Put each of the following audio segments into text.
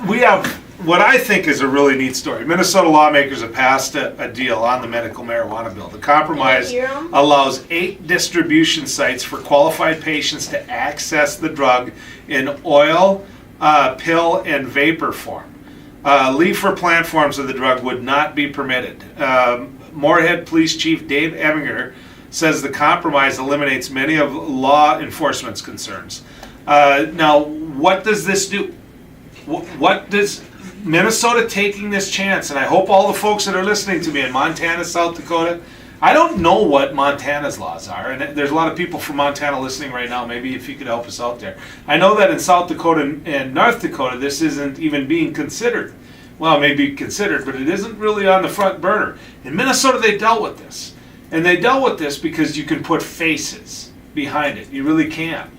We have what I think is a really neat story. Minnesota lawmakers have passed a deal on the medical marijuana bill. The compromise allows 8 distribution sites for qualified patients to access the drug in oil, pill, and vapor form. Leaf or plant forms of the drug would not be permitted. Moorhead Police Chief Dave Eminger says the compromise eliminates many of law enforcement's concerns. Now, what does this do? What does Minnesota taking this chance, and I hope all the folks that are listening to me in Montana, South Dakota, I don't know what Montana's laws are, and there's a lot of people from Montana listening right now. Maybe if you could help us out there. I know that in South Dakota and North Dakota, this isn't even being considered. Well, it may be considered, but it isn't really on the front burner. In Minnesota, they dealt with this. And they dealt with this because you can put faces behind it. You really can.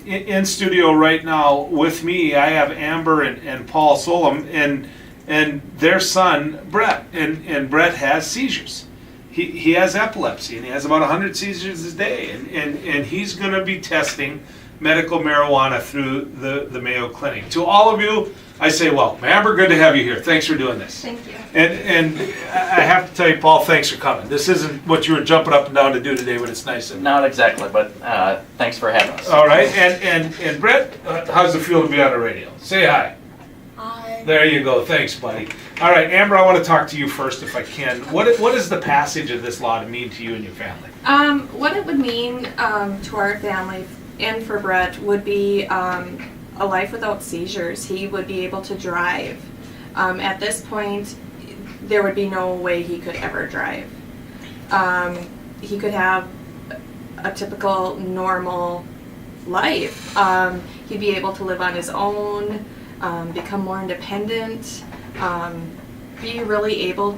In studio right now with me, I have Amber and Paul Solum and their son, Brett. And Brett has seizures. He has epilepsy, and he has about 100 seizures a day. And he's going to be testing medical marijuana through the Mayo Clinic. To all of you, I say, well, Amber, good to have you here. Thanks for doing this. Thank you. And I have to tell you, Paul, thanks for coming. This isn't what you were jumping up and down to do today, but it's nice. Not exactly, but thanks for having us. All right, and Brett, how's it feel to be on the radio? Say hi. Hi. There you go. Thanks, buddy. All right, Amber, I want to talk to you first, if I can. What does the passage of this law mean to you and your family? What it would mean to our family and for Brett would be a life without seizures. He would be able to drive. At this point, there would be no way he could ever drive. He could have a typical, normal life. He'd be able to live on his own, become more independent, be really able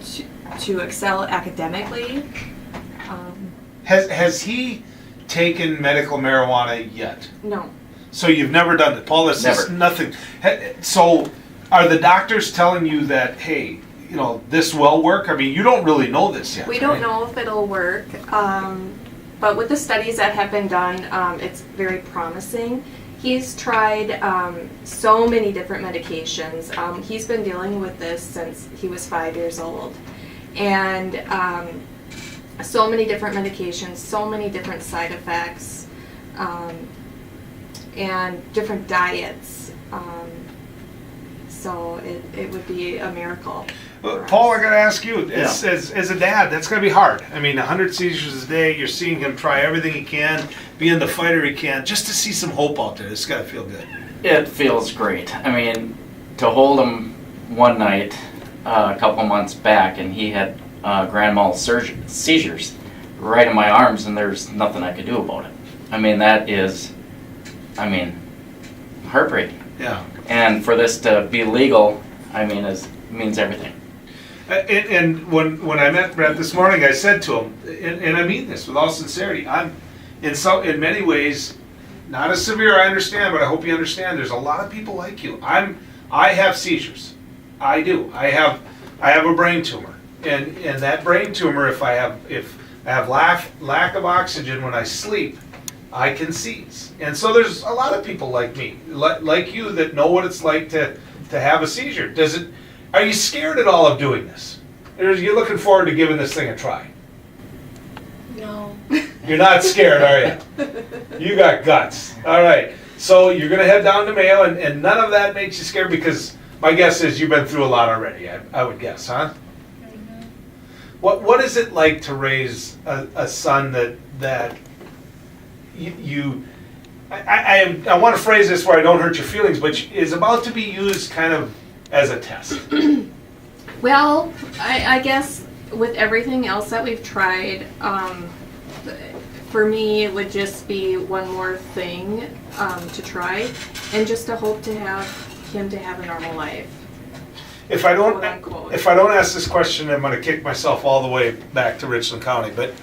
to excel academically. Has he taken medical marijuana yet? No. So you've never done it, Paul. This is nothing. So, are the doctors telling you that, hey, this will work? I mean, you don't really know this yet. We don't know if it'll work, but with the studies that have been done, it's very promising. He's tried so many different medications. He's been dealing with this since he was 5 years old, and so many different medications, so many different side effects. And different diets, so it would be a miracle. Paul, I got to ask you, as a dad, that's going to be hard. I mean, 100 seizures a day, you're seeing him try everything he can, being the fighter he can, just to see some hope out there. It's got to feel good. It feels great. I mean, to hold him one night a couple months back, and he had grand mal seizures right in my arms, and there's nothing I could do about it. I mean, that is... heartbreaking. Yeah. And for this to be legal, means everything. And when I met Brett this morning, I said to him, and I mean this with all sincerity, I'm in many ways not as severe, I understand, but I hope you understand. There's a lot of people like you. I have seizures. I do. I have a brain tumor, and that brain tumor, if I have lack of oxygen when I sleep, I can seize. And so there's a lot of people like me, like you, that know what it's like to have a seizure. Are you scared at all of doing this? Or are you looking forward to giving this thing a try? No. You're not scared, are you? You got guts. All right. So you're going to head down to Mayo, and none of that makes you scared, because my guess is you've been through a lot already, I would guess, huh? Mm-hmm. What is it like to raise a son that I want to phrase this where I don't hurt your feelings, but is about to be used kind of as a test? Well, I guess with everything else that we've tried, for me it would just be one more thing to try, and just to hope to have him to have a normal life. If I don't ask this question, I'm going to kick myself all the way back to Richland County. But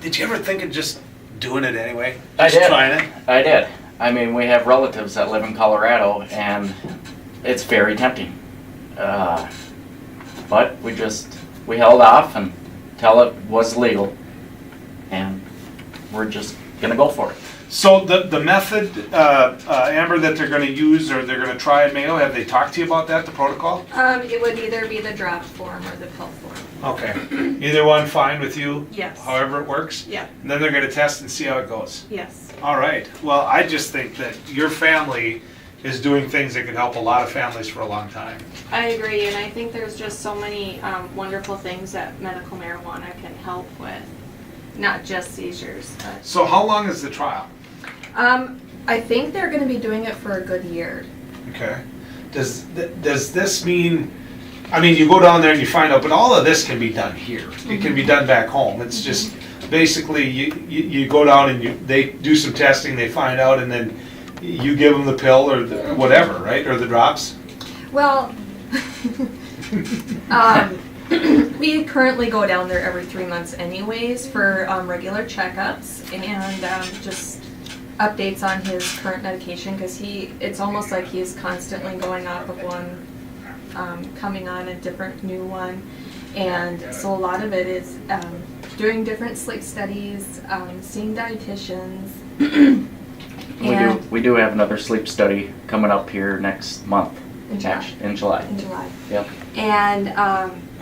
did you ever think of just doing it anyway? I did. Trying it? I did. I mean, we have relatives that live in Colorado, and it's very tempting. But we held off until it was legal, and we're just going to go for it. So the method, Amber, that they're going to use or they're going to try at Mayo, have they talked to you about that, the protocol? It would either be the drop form or the pill form. Okay. Either one fine with you? Yes. However it works? Yeah. And then they're going to test and see how it goes? Yes. All right. Well, I just think that your family is doing things that could help a lot of families for a long time. I agree, and I think there's just so many wonderful things that medical marijuana can help with, not just seizures. But, So how long is the trial? I think they're going to be doing it for a good year. Okay. Does this mean, I mean, you go down there and you find out, but all of this can be done here. It can be done back home. It's just basically you go down and they do some testing, they find out, and then you give them the pill or whatever, right? Or the drops? Well, we currently go down there every 3 months anyways for regular checkups and just updates on his current medication because it's almost like he's constantly going off of one, coming on a different new one. And so a lot of it is doing different sleep studies, seeing dietitians. We do have another sleep study coming up here next month. In July. In July. In July. Yep. And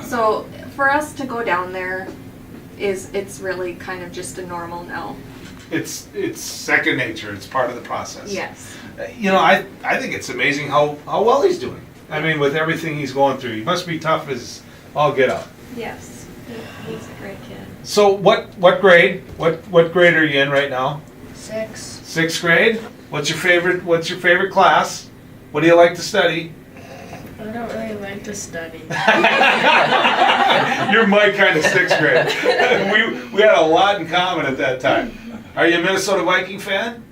so for us to go down there it's really kind of just a normal no. It's second nature. It's part of the process. Yes. You know, I think it's amazing how well he's doing. I mean, with everything he's going through, he must be tough as all get out. Yes. He's a great kid. So what grade? What grade are you in right now? 6. Sixth grade. What's your favorite class? What do you like to study? I don't really like to study. You're my kind of sixth grade. we had a lot in common at that time. Are you a Minnesota Viking fan?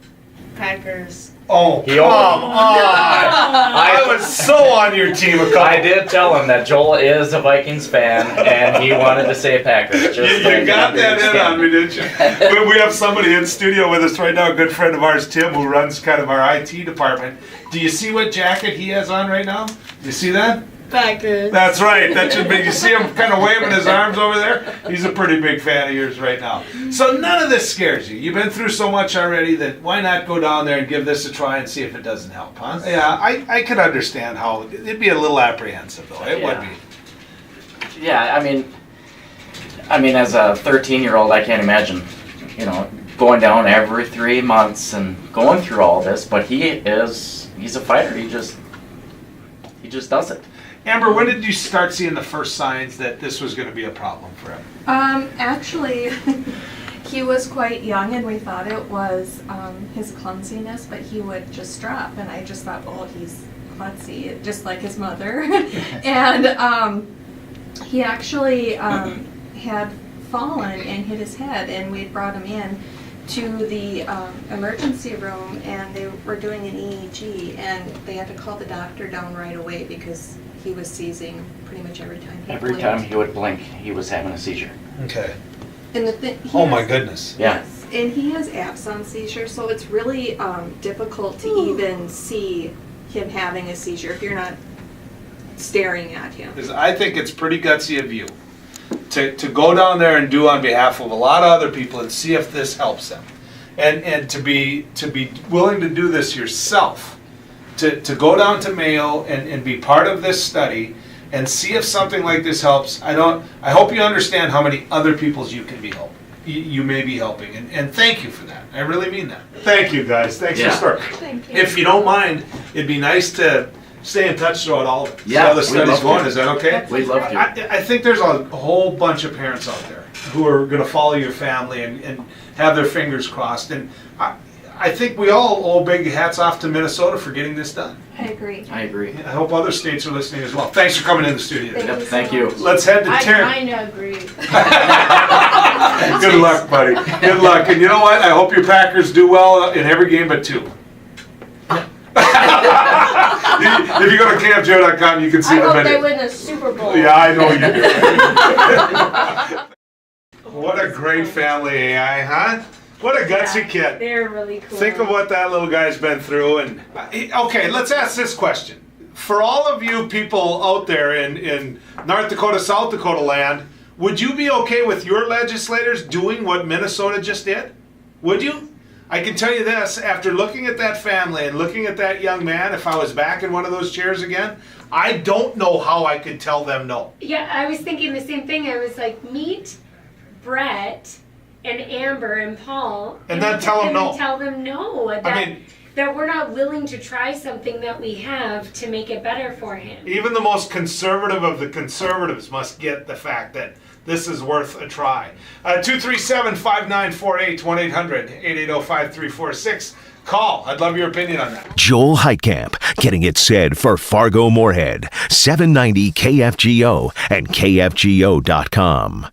Packers. Oh, come on! I was so on your team a couple. I did tell him that Joel is a Vikings fan, and he wanted to say Packers. You got that in on me, didn't you? We have somebody in studio with us right now, a good friend of ours, Tim, who runs kind of our IT department. Do you see what jacket he has on right now? Do you see that? Packers. That's right. That should be. You see him kind of waving his arms over there? He's a pretty big fan of yours right now. So none of this scares you. You've been through so much already that why not go down there and give this a try and see if it doesn't help, huh? Yeah, I could understand how it'd be a little apprehensive though. It would be. Yeah, I mean, as a 13-year-old, I can't imagine, going down every 3 months and going through all this. But he's a fighter. He just does it. Amber, when did you start seeing the first signs that this was going to be a problem for him? Actually, he was quite young, and we thought it was his clumsiness, but he would just drop, and I just thought, oh, he's klutzy, just like his mother. And he actually had fallen and hit his head, and we brought him in to the emergency room, and they were doing an EEG, and they had to call the doctor down right away because he was seizing pretty much every time he Every time he would blink, he was having a seizure. Okay. And My goodness. Yeah. Yes, and he has absence seizure, so it's really difficult to even see him having a seizure if you're not staring at him. I think it's pretty gutsy of you to go down there and do on behalf of a lot of other people and see if this helps them, and to be willing to do this yourself, to go down to Mayo and be part of this study and see if something like this helps. I hope you understand how many other people's you can be helping. You may be helping, and thank you for that. I really mean that. Thank you, guys. Thanks for the story. Thank you. If you don't mind, it'd be nice to stay in touch throughout all of it. See Yeah, how the we'd study's love to. going. Is that okay? We'd love to. I think there's a whole bunch of parents out there who are going to follow your family and have their fingers crossed. And I think we all owe big hats off to Minnesota for getting this done. I agree. I agree. I hope other states are listening as well. Thanks for coming in the studio. Yep, thank you. Let's head to I Terry. kind of agree. Good luck, buddy. Good luck. And you know what? I hope your Packers do well in every game but 2. If you go to campjoe.com, you can see I the hope they video. win the Super Bowl. Yeah, I know you do. What a great family, AI, huh? What a gutsy kid. They're really cool. Think of what that little guy's been through. And okay, let's ask this question. For all of you people out there in North Dakota, South Dakota land, would you be okay with your legislators doing what Minnesota just did? Would you? I can tell you this, after looking at that family and looking at that young man, if I was back in one of those chairs again, I don't know how I could tell them no. Yeah, I was thinking the same thing. I was like, meet Brett and Amber and Paul. And then tell them no. And tell them no. That we're not willing to try something that we have to make it better for him. Even the most conservative of the conservatives must get the fact that this is worth a try. 237-5948, 1-800-880-5346. Call. I'd love your opinion on that. Joel Heitkamp, getting it said for Fargo Moorhead, 790 KFGO and KFGO.com.